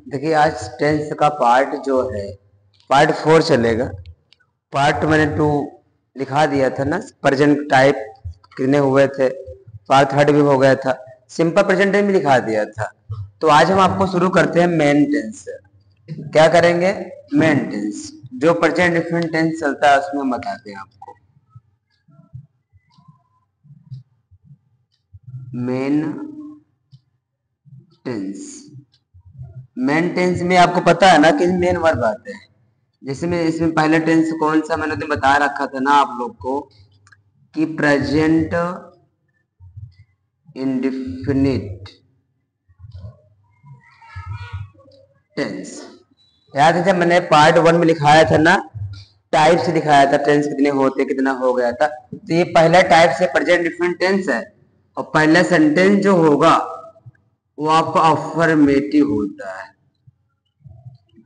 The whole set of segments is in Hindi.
देखिए आज टेंस का पार्ट जो है पार्ट 4 चलेगा। पार्ट मैंने 2 लिखा दिया था ना, प्रेजेंट टाइप कितने हुए थे, पार्ट 3 भी हो गया था, सिंपल प्रेजेंट टेंस भी लिखा दिया था। तो आज हम आपको शुरू करते हैं मेन टेंस। क्या करेंगे? मेन टेंस, जो प्रेजेंट डिफरेंट टेंस चलता है उसमें हम बताते हैं आपको। मेन टेंस, मेन टेंस में आपको पता है ना कि मेन वर्ब आते हैं। जैसे में इसमें पहला टेंस कौन सा मैंने तो बता रखा था ना आप लोग को कि प्रेजेंट इंडेफिनिट टेंस। याद है जब मैंने पार्ट 1 में लिखाया था ना, टाइप से दिखाया था टेंस कितने होते कितना हो गया था। तो ये पहला टाइप से प्रेजेंट डिफरेंट टेंस है, और पहला सेंटेंस जो होगा वो आपका अफर्मेटिव होता है।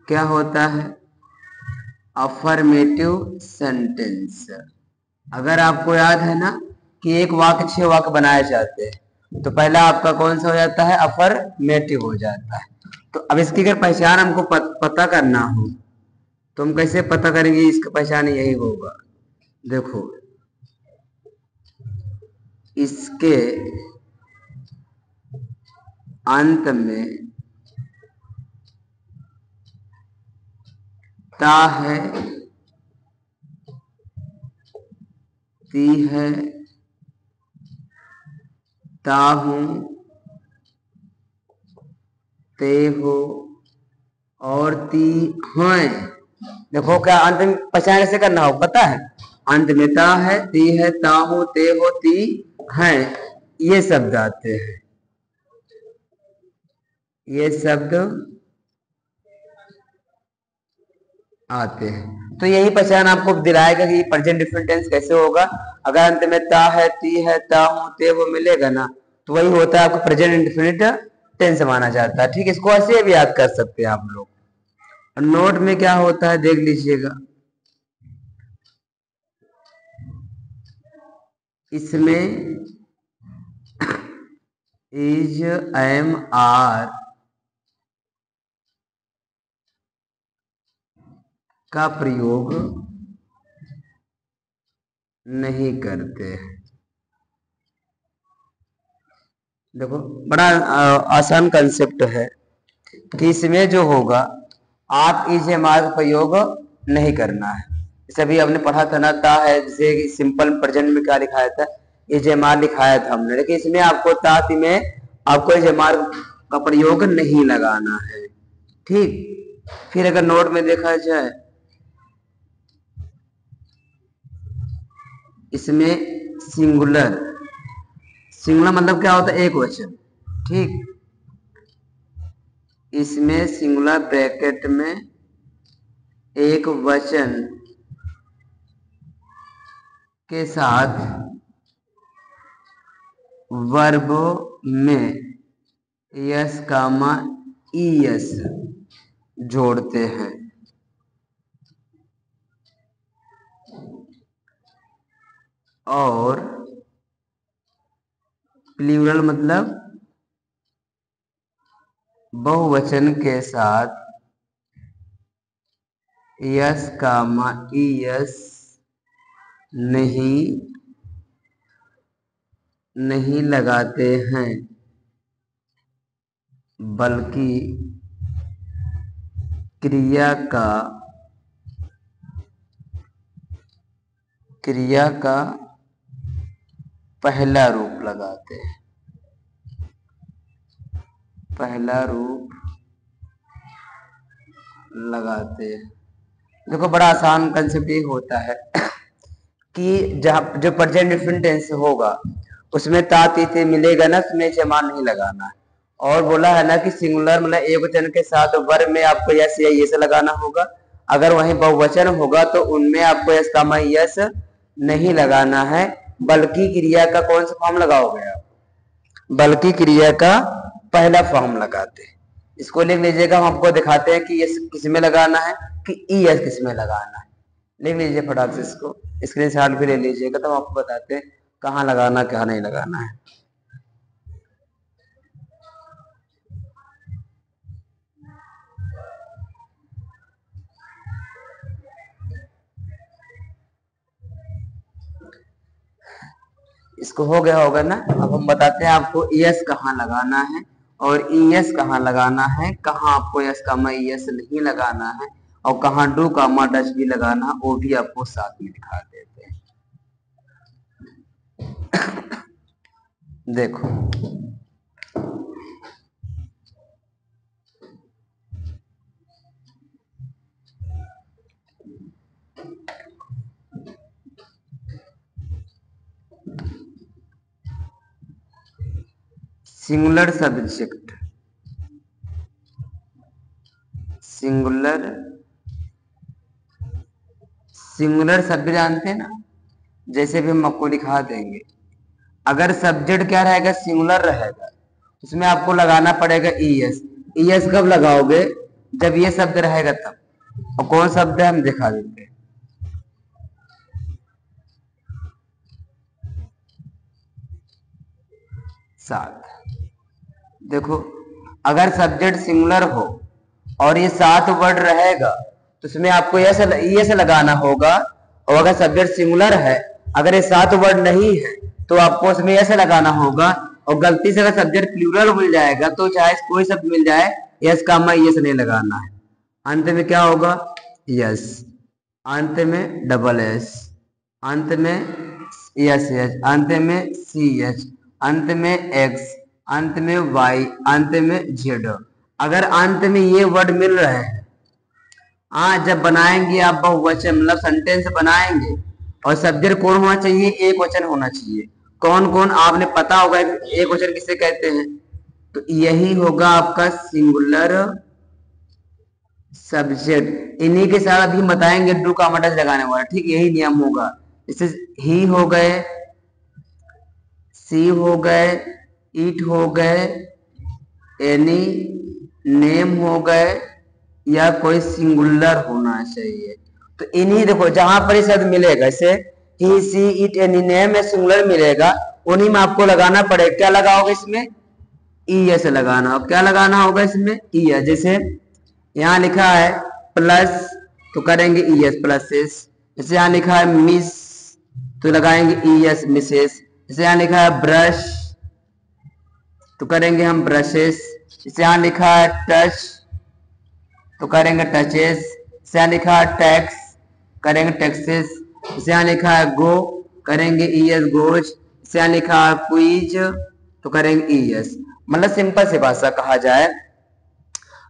क्या होता है? Affirmative sentence. अगर आपको याद है ना कि एक वाक्य 6 वाक्य बनाए जाते हैं, तो पहला आपका कौन सा हो जाता है? अफर्मेटिव हो जाता है। तो अब इसकी अगर पहचान हमको पता करना हो तो हम कैसे पता करेंगे? इसका पहचान यही होगा, देखो इसके अंत में ता है, ती है, ता हूं, ते हो और ती हैं। देखो क्या अंत में पहचान कैसे करना हो पता है? अंत में ता है, ती है, ता हूं, ते हो, ती हैं, ये शब्द आते हैं। ये शब्द आते हैं। तो यही पहचान आपको दिलाएगा कि प्रेजेंट डिफरेंट टेंस कैसे होगा। अगर अंत में ता है, ती है, ता हूं, ते वो मिलेगा ना, तो वही होता है आपका प्रेजेंट इंडेफिनिट टेंस माना जाता है। ठीक है, इसको ऐसे भी याद कर सकते हैं आप लोग। नोट में क्या होता है देख लीजिएगा। इसमें इज, एम, आर का प्रयोग नहीं करते। देखो बड़ा आसान कंसेप्ट है कि इसमें जो होगा आप इज, एम, आर का प्रयोग नहीं करना है। जैसे अभी आपने पढ़ा था ना, ता है, जैसे सिंपल प्रेजेंट में क्या लिखाया था? इज, एम, आर लिखाया था हमने, लेकिन इसमें आपको तात में आपको इज, एम, आर का प्रयोग नहीं लगाना है। ठीक, फिर अगर नोट में देखा जाए, इसमें सिंगुलर, सिंगुलर मतलब क्या होता है? एक वचन। ठीक, इसमें सिंगुलर ब्रैकेट में एक वचन के साथ वर्ब में यस कामा ईएस जोड़ते हैं। और प्लूरल मतलब बहुवचन के साथ यस कामा ईएस नहीं लगाते हैं, बल्कि क्रिया का पहला रूप लगाते हैं। पहला रूप लगाते हैं। देखो बड़ा आसान कंसेप्ट ये होता है कि जहाँ जो प्रेजेंट डिफरेंट टेंस होगा उसमें ता ती थे मिलेगा ना, उसमें जमा नहीं लगाना है। और बोला है ना कि सिंगुलर मतलब एक वचन के साथ वर्ब में आपको यस या ये से लगाना होगा। अगर वहीं बहुवचन होगा तो उनमें आपको यस कामा यस नहीं लगाना है, बल्कि क्रिया का कौन सा फॉर्म लगाओगे आप? बल्कि क्रिया का पहला फॉर्म लगाते हैं। इसको लिख लीजिएगा, हम आपको दिखाते हैं कि यस किस में लगाना है कि ई यस किस में लगाना है। लिख लीजिए फटाक से, इसको स्क्रीन शॉट भी ले लीजिएगा, तो हम आपको बताते हैं कहाँ लगाना क्या नहीं लगाना है। इसको हो गया होगा ना। अब हम बताते हैं आपको एस कहाँ लगाना है और ईएस कहाँ लगाना है, कहाँ आपको एस कामा ईएस नहीं लगाना है और कहाँ डू कामा डच भी लगाना है, वो भी आपको साथ में दिखा देते हैं। देखो singular subject, singular singular subject जानते हैं ना, जैसे भी हम आपको दिखा देंगे। अगर सब्जेक्ट क्या रहेगा, सिंगुलर रहेगा, उसमें आपको लगाना पड़ेगा ईएस। ईएस कब लगाओगे, जब ये शब्द रहेगा तब। और कौन शब्द है हम दिखा देते हैं। सात। देखो अगर सब्जेक्ट सिंगुलर हो और ये 7 वर्ड रहेगा तो उसमें आपको ये से लगाना होगा। और अगर सब्जेक्ट सिंगुलर है, अगर ये 7 वर्ड नहीं है तो आपको उसमें ऐसे लगाना होगा। और गलती से अगर सब्जेक्ट प्लूरल मिल जाएगा तो चाहे कोई शब्द मिल जाए, यस कामा यस नहीं लगाना है। अंत में क्या होगा, यस, अंत में डबल एस, अंत में यस एच, अंत में सी एच, अंत में एक्स, अंत में वाई, अंत में जेड। अगर अंत में ये वर्ड मिल रहे हैं, हाँ, जब बनाएंगे आप बहुवचन मतलब सेंटेंस बनाएंगे और सब्जेक्ट कौन होना चाहिए, एक वचन होना चाहिए। कौन कौन आपने पता होगा एक वचन किसे कहते हैं, तो यही होगा आपका सिंगुलर सब्जेक्ट। इन्हीं के साथ अभी बताएंगे डू का मटच लगाने वाला, ठीक, यही नियम होगा। जैसे ही हो गए, सी हो गए, ईट हो गए, एनी, नेम हो गए, या कोई सिंगुलर होना चाहिए। तो इन्हीं देखो जहां पर शब्द मिलेगा, जैसे ही सी इट एनी नेम में सिंगुलर मिलेगा, उन्हीं में आपको लगाना पड़ेगा। क्या लगाओगे इसमें, ई एस लगाना। और क्या लगाना होगा इसमें, ई एस। जैसे यहाँ लिखा है प्लस तो करेंगे ई एस प्लसेस। जैसे यहाँ लिखा है मिस तो लगाएंगे ई एस मिसेस। जैसे यहाँ लिखा है ब्रश तो करेंगे हम ब्रशेस। जैसे यहाँ लिखा है टच तो करेंगे टचेस। जैसे यहाँ लिखा है टैक्स करेंगे टैक्सेस। जैसे यहाँ लिखा है गो करेंगे ई एस गोज। जैसे यहाँ लिखा है क्वीज तो करेंगे ई एस। मतलब सिंपल सी भाषा कहा जाए,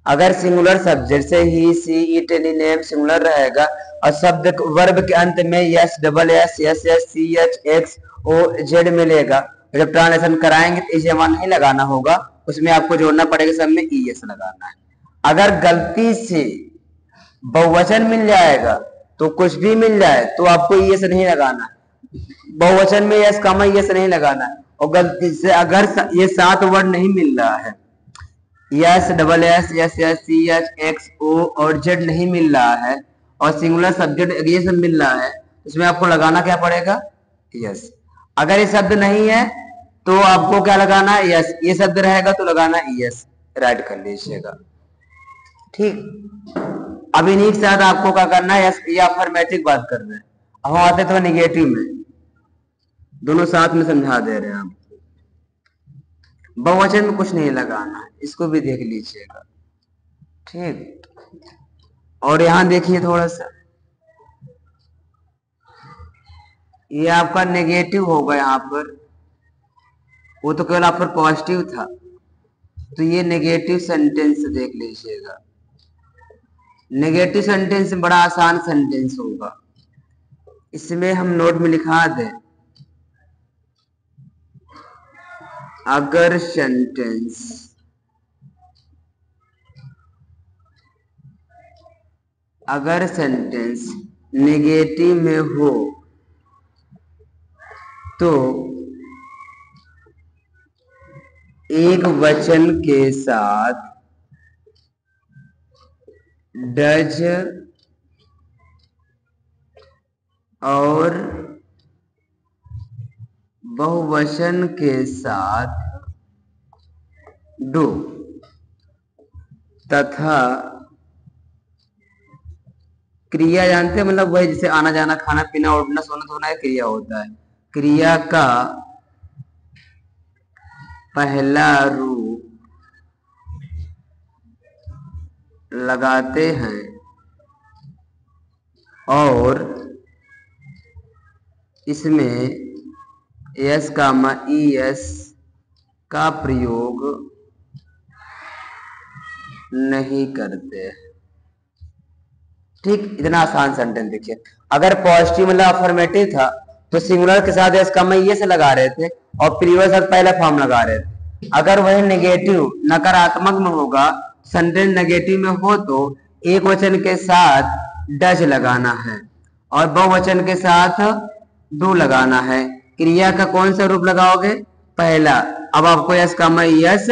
अगर सिंगुलर सब्जेक्ट से ही सी इट एनी नेम सिंगुलर रहेगा और शब्द वर्ब के अंत में yes double S S S C H X O Z मिलेगा, जब ट्रांसलेशन कराएंगे तो इसे नहीं लगाना होगा, उसमें आपको जोड़ना पड़ेगा, सब में ई एस लगाना है। अगर गलती से बहुवचन मिल जाएगा तो कुछ भी मिल जाए तो आपको ई एस नहीं लगाना, बहुवचन में यस कामा यस नहीं लगाना। और गलती से अगर ये 7 वर्ड नहीं मिल रहा है, yes double S S S C H X O और जेड नहीं मिल रहा है और सिंगुलर सब्जेक्ट ये सब मिल रहा है, इसमें आपको लगाना क्या पड़ेगा, यस। अगर ये शब्द नहीं है तो आपको क्या लगाना है, यस। ये शब्द रहेगा तो लगाना यस, राइट कर लीजिएगा, ठीक। अब इन्हीं के साथ आपको क्या करना है, यस, ये अफर्मेटिव बात कर रहे हैं। अब हम आते तो निगेटिव में, दोनों साथ में समझा दे रहे हैं हम। बहुवचन में कुछ नहीं लगाना है, इसको भी देख लीजिएगा, ठीक। और यहां देखिए थोड़ा सा, ये आपका नेगेटिव होगा यहाँ पर, वो तो केवल आप पर पॉजिटिव था, तो ये नेगेटिव सेंटेंस देख लीजिएगा। नेगेटिव सेंटेंस बड़ा आसान सेंटेंस होगा, इसमें हम नोट में लिखा दें, अगर सेंटेंस नेगेटिव में हो तो एक वचन के साथ डज और बहुवचन के साथ डू तथा क्रिया, जानते हैं मतलब वही जैसे आना जाना खाना पीना उठना सोना धोना क्रिया होता है, क्रिया का पहला रूप लगाते हैं और इसमें एस कामा ई एस का प्रयोग नहीं करते। ठीक, इतना आसान सेंटेंस देखिए। अगर पॉजिटिव मतलब अफर्मेटिव था तो सिंगुलर के साथ एस कामा ई एस लगा रहे थे और प्रीवियस साथ पहला फॉर्म लगा रहे थे। अगर वह नेगेटिव नकारात्मक में होगा, सेंटेंस नेगेटिव में हो तो एक वचन के साथ डज लगाना है और बहुवचन के साथ डू लगाना है। क्रिया का कौन सा रूप लगाओगे? पहला। अब आपको यस कामा यस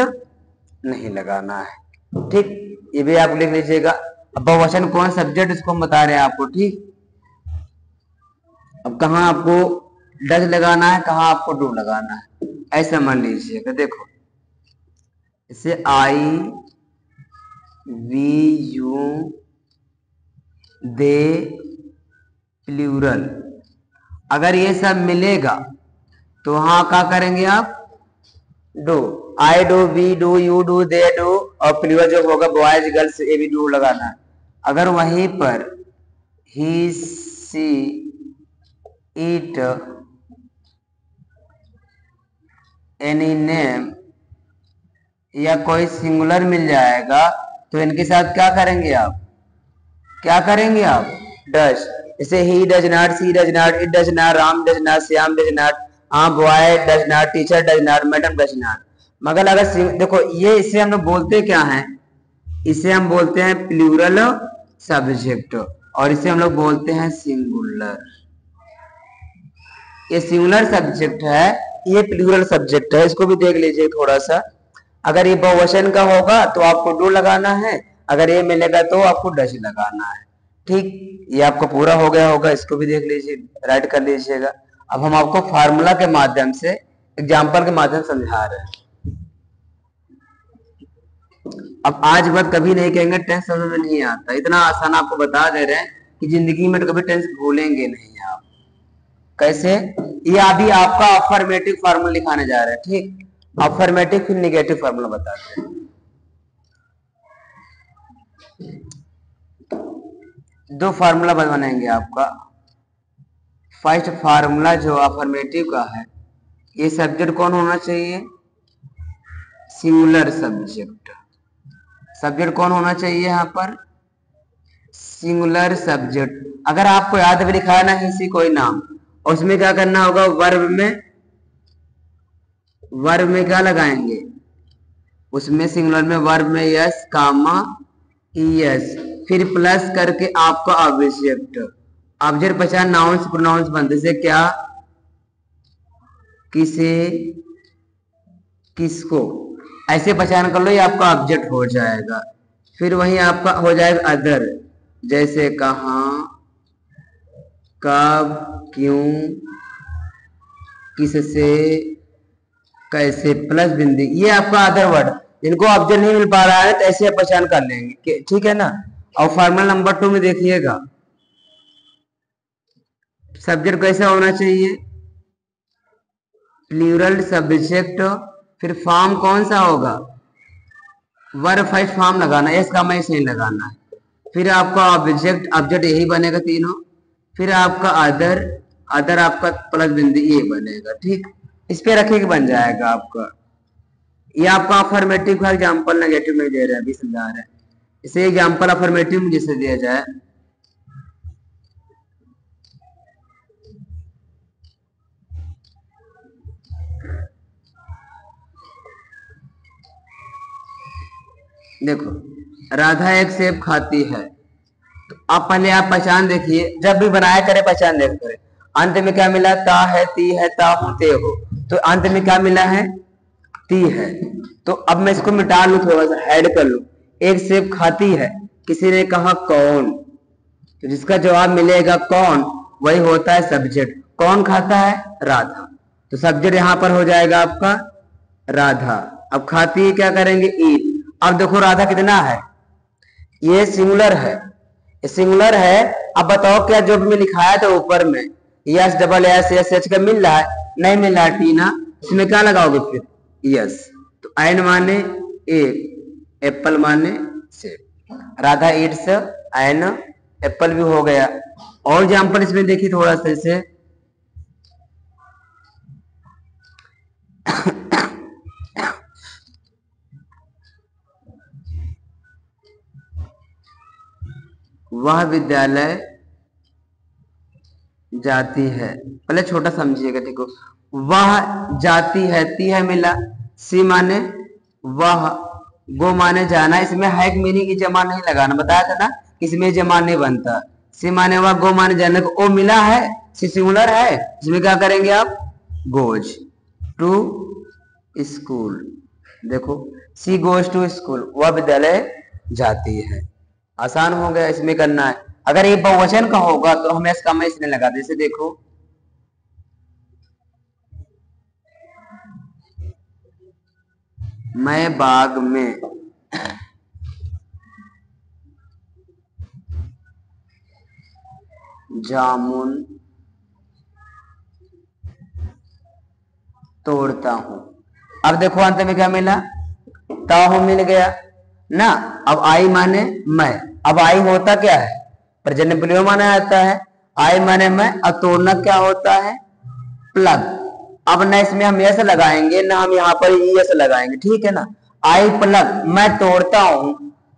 नहीं लगाना है। ठीक, ये भी आप लिख लीजिएगा। अब बहुवचन कौन सब्जेक्ट इसको हम बता रहे हैं आपको। ठीक, अब कहाँ आपको डज लगाना है, कहाँ आपको डू लगाना है, ऐसा मान लीजिएगा। देखो इसे I we you they plural, अगर ये सब मिलेगा तो वहां क्या करेंगे आप? Do. I do, we do, you do, they do और प्लूरल जो होगा बॉयज गर्ल्स ये भी डू लगाना है। अगर वहीं पर ही सी इट एनी नेम या कोई सिंगुलर मिल जाएगा तो इनके साथ क्या करेंगे आप? क्या करेंगे आप? डज। जैसे he does not, she does not, it does not, Ram does not, Shyam does not, boy does not, teacher does not, madam does not. मगर अगर देखो ये इसे हम लोग बोलते क्या हैं? इसे हम बोलते हैं प्लूरल सब्जेक्ट और इसे हम लोग बोलते हैं सिंगुलर। ये सिंगुलर सब्जेक्ट है, ये प्लूरल सब्जेक्ट है। इसको भी देख लीजिए थोड़ा सा। अगर ये बहुवचन का होगा तो आपको डू लगाना है, अगर ये मिलेगा तो आपको डज लगाना है। ठीक, ये आपको पूरा हो गया होगा। इसको भी देख लीजिए, राइट कर लीजिएगा। अब हम आपको फार्मूला के माध्यम से, एग्जाम्पल के माध्यम से समझा रहे हैं। अब आज बात कभी नहीं कहेंगे टेंस समझ में नहीं आता, इतना आसान आपको बता दे रहे हैं कि जिंदगी में कभी टेंस भूलेंगे नहीं आप। कैसे? ये अभी आपका अफर्मेटिव फार्मूला लिखाने जा रहे हैं। ठीक, अफर्मेटिव फिर निगेटिव फार्मूला बताते हैं। दो फार्मूला बनाएंगे आपका। फर्स्ट फार्मूला जो अफर्मेटिव का है, ये सब्जेक्ट कौन होना चाहिए? Singular subject. सब्जेक्ट कौन होना चाहिए यहाँ पर? Singular subject. अगर आपको याद भी लिखाना है इसी कोई नाम, उसमें क्या करना होगा? वर्ब में क्या लगाएंगे? उसमें सिंगुलर में वर्ब में यस कामा ईएस, फिर प्लस करके आपका ऑब्जेक्ट। ऑब्जेक्ट पहचान नाउन्स प्रोनाउंस बनते से क्या? किसे, किसको, ऐसे पहचान कर लो, ये आपका ऑब्जेक्ट हो जाएगा। फिर वही आपका हो जाएगा अदर, जैसे कहाँ, कब, क्यों, किससे, कैसे, प्लस बिंदी, ये आपका अदर वर्ड। जिनको ऑब्जेक्ट नहीं मिल पा रहा है तो ऐसे पहचान कर लेंगे। ठीक है ना। और फार्मूला नंबर 2 में देखिएगा, सब्जेक्ट कैसा होना चाहिए? Plural subject. फिर फॉर्म कौन सा होगा? वर्ब फर्स्ट फॉर्म लगाना, एस का मैं नहीं लगाना है। फिर आपका ऑब्जेक्ट यही बनेगा तीनों। फिर आपका अदर आपका प्लस बिंदी ये बनेगा। ठीक, इस पे रखे बन जाएगा आपका। ये आपका अफर्मेटिव का एग्जाम्पल नेगेटिव में दे रहे हैं, अभी समझा रहे हैं। इसे एग्जाम्पल अफर्मेटिव में जैसे दिया जाए, देखो राधा एक सेब खाती है, तो अब पहले आप पहचान देखिए, जब भी बनाया करे पहचान देख करे। अंत में क्या मिला? ता है, ती है, ता हूं, ते हो। तो अंत में क्या मिला है? ती है। तो अब मैं इसको मिटा लू, थोड़ा सा ऐड कर लू। एक सेब खाती है, किसी ने कहा कौन, तो जिसका जवाब मिलेगा कौन, वही होता है सब्जेक्ट। कौन खाता है? राधा। तो सब्जेक्ट यहां पर हो जाएगा आपका राधा। अब खाती है क्या करेंगे? ईट। अब देखो राधा कितना है? ये सिंगुलर है, ये सिंगुलर है। अब बताओ क्या जो भी लिखाया था ऊपर में, yes double S S H का मिल रहा है? नहीं मिल रहा है टीना, इसमें क्या लगाओगे फिर? यस। तो एन माने एक, एप्पल माने सेब। राधा ईट्स एन एप्पल भी हो गया। और एग्जाम्पल इसमें देखिए थोड़ा सा इसे वह विद्यालय जाती है, पहले छोटा समझिएगा, ठीक हो। वह जाती है, ती है मिला, सी माने वह, गो माने जाना। इसमें है मीनिंग की जमा नहीं लगाना, बताया था ना, इसमें जमा नहीं बनता। सी माने वह, गो माने जाने को ओ मिला है, सी सिंगुलर है, इसमें क्या करेंगे आप, गोज टू स्कूल। देखो सी गोज टू स्कूल, वह विद्यालय जाती है। आसान हो गया, इसमें करना है। अगर ये बहुवचन का होगा तो हमें इसका मैं इसने लगा दे। जैसे देखो मैं बाग में जामुन तोड़ता हूं। अब देखो अंत में क्या मिला, ताहू मिल गया ना। अब आई माने मैं, अब आई होता क्या है, प्रेजेंट प्लूरल माना जाता है। आई माने मैं, और तोड़ना क्या होता है, प्लग। अब ना इसमें हम यस लगाएंगे ना हम यहाँ पर यस लगाएंगे, ठीक है ना। आई प्लग, मैं तोड़ता हूं।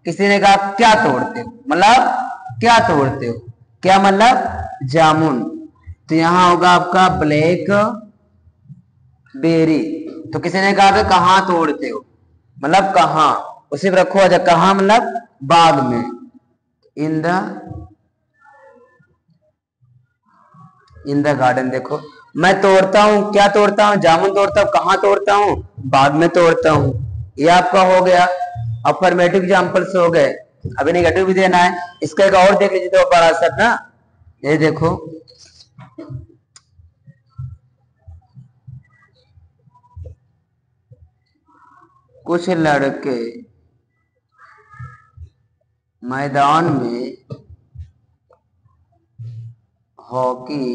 किसी ने कहा क्या तोड़ते हो, मतलब क्या तोड़ते हो, क्या मतलब जामुन। तो यहां होगा आपका ब्लैक बेरी। तो किसी ने कहा कि कहाँ तोड़ते हो, मतलब कहाँ, उसी पर रखो अच्छा, कहाँ मतलब बाग में, इन द गार्डन। देखो मैं तोड़ता हूँ, क्या तोड़ता हूँ, जामुन तोड़ता हूँ, कहाँ तोड़ता हूँ, बाग में तोड़ता हूँ। ये आपका हो गया, अफर्मेटिव एग्जांपल्स हो गए। अभी नेगेटिव भी देना है। इसका एक और देख लीजिए तो बड़ा असर ना, ये देखो कुछ लड़के मैदान में हॉकी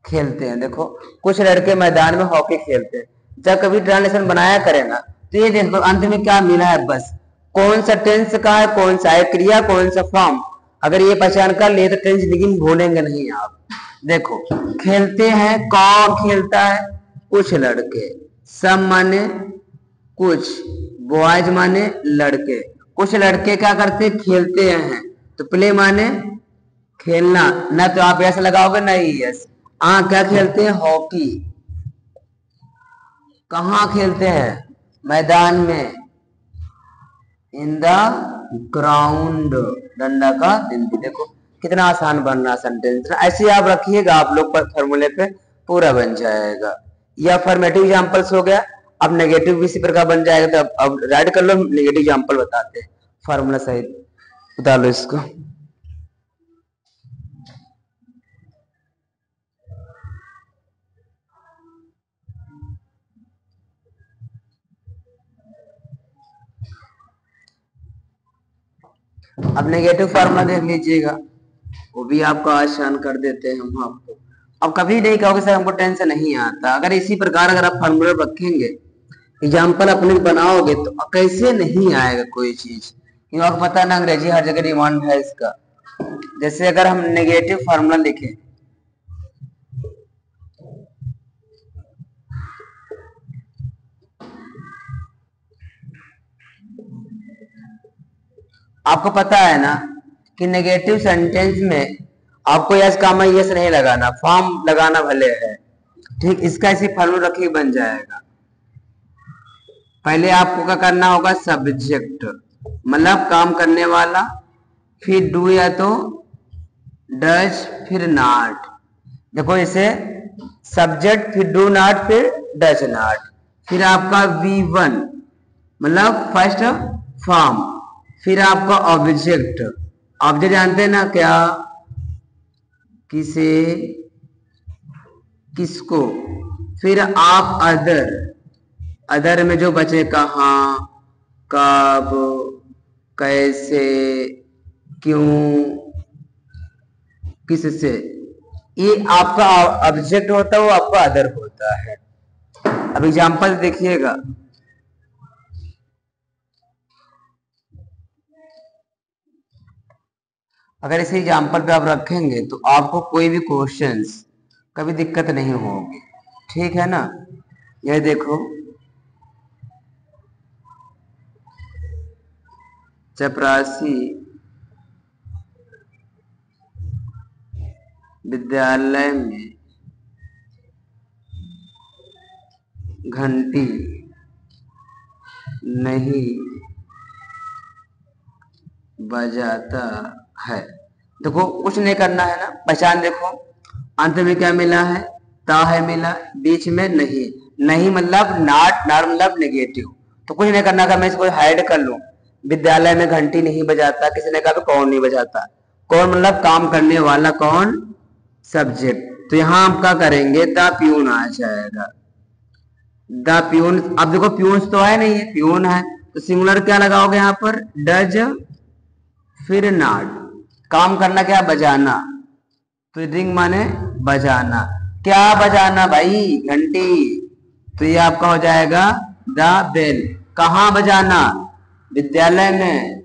खेलते हैं। देखो कुछ लड़के मैदान में हॉकी खेलते हैं। जब कभी ट्रांसलेशन बनाया करें ना तो ये देखो अंत में क्या मिला है, बस कौन सा टेंस का है, कौन सा है क्रिया, कौन सा फॉर्म। अगर ये पहचान कर लिए तो टेंस लेकिन भूलेंगे नहीं आप। देखो खेलते हैं, कौन खेलता है, कुछ लड़के, सब माने कुछ, बॉयज माने लड़के। कुछ लड़के क्या करते, खेलते हैं। तो प्ले माने खेलना ना, तो आप ऐसा लगाओगे नहीं यस। क्या खेलते हैं, हॉकी। कहाँ खेलते हैं, मैदान में, इन द ग्राउंड, डंडा का बिंदी। देखो कितना आसान बन रहा सेंटेंस। ऐसे आप रखिएगा, आप लोग पर फॉर्मूले पे पूरा बन जाएगा। यह फॉर्मेटिव एग्जांपल्स हो गया। अब नेगेटिव भी इसी प्रकार बन जाएगा। तो अब राइट कर लो, नेगेटिव एग्जांपल बताते हैं फॉर्मूला सहित, बता लो इसको। अब नेगेटिव फार्मूला देख लीजिएगा, वो भी आपको आसान कर देते हैं हम आपको। अब कभी नहीं कहोगे सर हमको टेंशन नहीं आता। अगर इसी प्रकार अगर आप फार्मूला रखेंगे, एग्जाम्पल अपने बनाओगे, तो कैसे नहीं आएगा कोई चीज, क्योंकि आपको पता है ना अंग्रेजी हर जगह डिमांड है इसका। जैसे अगर हम नेगेटिव फार्मूला लिखें, आपको पता है ना कि नेगेटिव सेंटेंस में आपको यस का मैं यस नहीं लगाना, फॉर्म लगाना भले है, ठीक। इसका इसी फार्मूला रखिए बन जाएगा। पहले आपको क्या करना होगा, सब्जेक्ट मतलब काम करने वाला, फिर डू या तो डज, फिर नॉट। देखो इसे सब्जेक्ट, फिर डू नॉट, फिर डज नॉट, फिर आपका V1 मतलब फर्स्ट फॉर्म, फिर आपका ऑब्जेक्ट। ऑब्जेक्ट जानते हैं ना क्या, किसे, किसको। फिर आप अदर, अदर में जो बचे कहाँ, कब, कैसे, क्यों, किससे। ये आपका ऑब्जेक्ट होता है, वो आपका अदर होता है। अब एग्जांपल देखिएगा, अगर इसे एग्जांपल पे आप रखेंगे तो आपको कोई भी क्वेश्चंस कभी दिक्कत नहीं होगी, ठीक है ना। ये देखो, चपरासी विद्यालय में घंटी नहीं बजाता है। देखो कुछ नहीं करना है ना, पहचान देखो, अंत में क्या मिला है, ता है मिला, बीच में नहीं, नहीं मतलब नॉट, नॉट मतलब नेगेटिव। तो कुछ नहीं करना, अगर मैं इसको हाइड कर लूं, विद्यालय में घंटी नहीं बजाता, किसी ने कहा कौन नहीं बजाता, कौन मतलब काम करने वाला, कौन सब्जेक्ट, तो यहां आप क्या करेंगे, द प्यून आ जाएगा, द प्यून। अब देखो प्यून तो है नहीं है, प्यून है, तो सिंगुलर क्या लगाओगे यहाँ पर, डज, फिर नॉट, काम करना क्या, बजाना, तो रिंग माने बजाना, क्या बजाना भाई, घंटी, तो ये आपका हो जाएगा द बेल। कहां बजाना, विद्यालय में,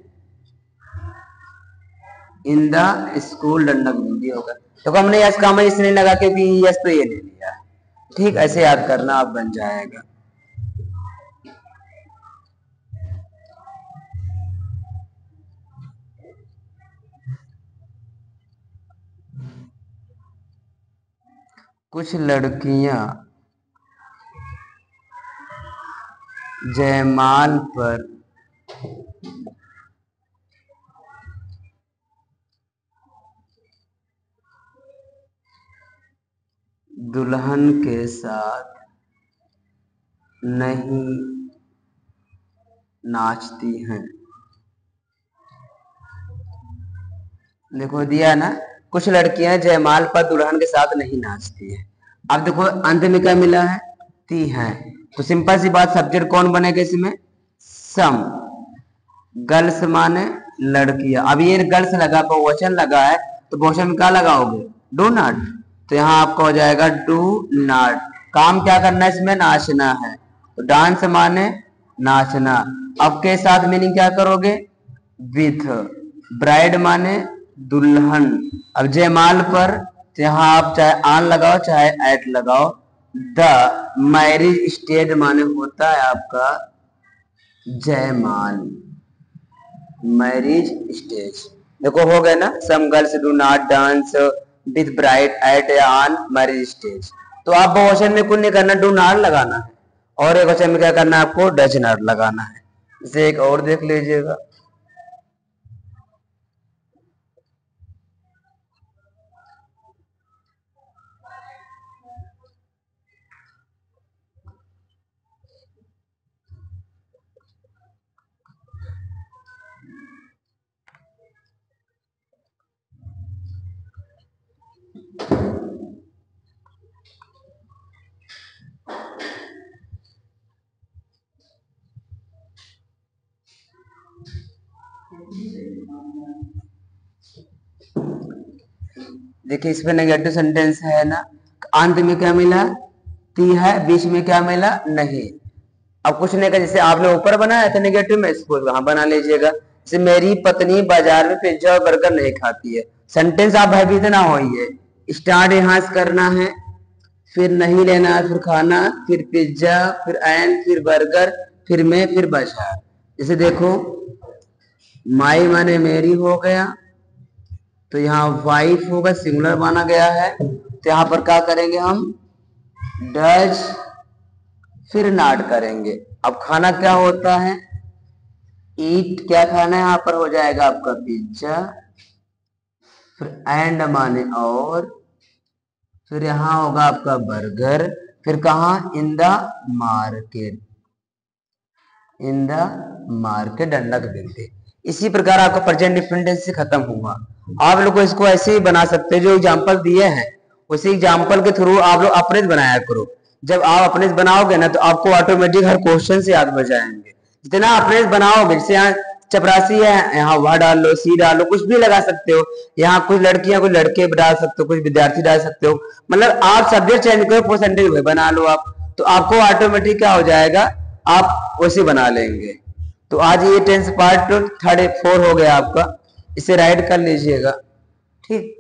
इन द स्कूल, दंडक बिंदी होगा। तो हमने यस काम इसने लगा के भी यस तो ये ले लिया, ठीक, ऐसे याद करना, आप बन जाएगा। कुछ लड़कियां जयमाल पर दुल्हन के साथ नहीं नाचती हैं। देखो दिया ना, कुछ लड़कियां जयमाल पर दुल्हन के साथ नहीं नाचती है। अब देखो अंत में क्या मिला है, ती है, तो सिंपल सी बात, सब्जेक्ट कौन बनेगा इसमें, सम, गर्ल्स माने लड़कियां। अब ये गर्ल्स लगा, बहुवचन लगा है, तो बहुवचन में क्या लगाओगे, डू नॉट, तो यहाँ आपका हो जाएगा डू नॉट। काम क्या करना है इसमें, नाचना है, तो डांस माने नाचना। अब के साथ मीनिंग क्या करोगे, विथ, ब्राइड माने दुल्हन। अब जयमाल पर, तो यहाँ आप चाहे आन लगाओ चाहे एट लगाओ, द मैरिज स्टेज माने होता है आपका जयमाल, मैरिज स्टेज। देखो हो गया ना, some girls do not dance with bride at on marriage stage. तो आप बहुवचन में कुछ नहीं करना, डू नॉट लगाना है, और एक वचन में क्या करना है आपको, डज नॉट लगाना है। इसे एक और देख लीजिएगा, देखिए इसमें नेगेटिव सेंटेंस है ना, अंत में क्या मिला, ती है, बीच में क्या मिला, नहीं। अब कुछ नहीं कर, जैसे आपने ऊपर बनाया था नेगेटिव में, इसको वहां बना लीजिएगा, जैसे मेरी पत्नी बाजार में पिज्जा और बर्गर नहीं खाती है। सेंटेंस आप भयभीत ना होइए, स्टार्ट यहां से करना है, फिर नहीं लेना है, फिर खाना, फिर पिज्जा, फिर एंड, फिर बर्गर, फिर मैं, फिर बाजार। जैसे देखो, माई माने मेरी हो गया, तो यहाँ वाइफ होगा, सिंगुलर माना गया है, तो यहाँ पर क्या करेंगे हम, डज, फिर नॉट करेंगे। अब खाना क्या होता है, ईट, क्या खाना है, यहाँ पर हो जाएगा आपका पिज्जा, फिर एंड माने और, फिर यहाँ होगा आपका बर्गर, फिर कहा, in the market, in the market, दंडक बिंदी। इसी प्रकार आपका प्रेजेंट डिफरेंट टेंस से खत्म हुआ। आप लोग को इसको ऐसे ही बना सकते हैं, जो एग्जाम्पल दिए हैं उसी एग्जाम्पल के थ्रू आप लोग अपने बनाया करो। जब आप अपने बनाओगे ना, तो आपको ऑटोमेटिक हर क्वेश्चन से याद बच जाएंगे। जितना अपने बनाओगे, जैसे यहाँ चपरासी है, यहाँ वह डाल लो, सी डालो, कुछ भी लगा सकते हो। यहाँ कुछ लड़कियां कुछ लड़के डाल सकते हो, कुछ विद्यार्थी डाल सकते हो। मतलब आप सब्जेक्ट चेंज करो, परसेंटेज वही बना लो आप, तो आपको ऑटोमेटिक क्या हो जाएगा, आप वैसे बना लेंगे। तो आज ये टेंस पार्ट 3 4 हो गया आपका, इसे राइट कर लीजिएगा। ठीक।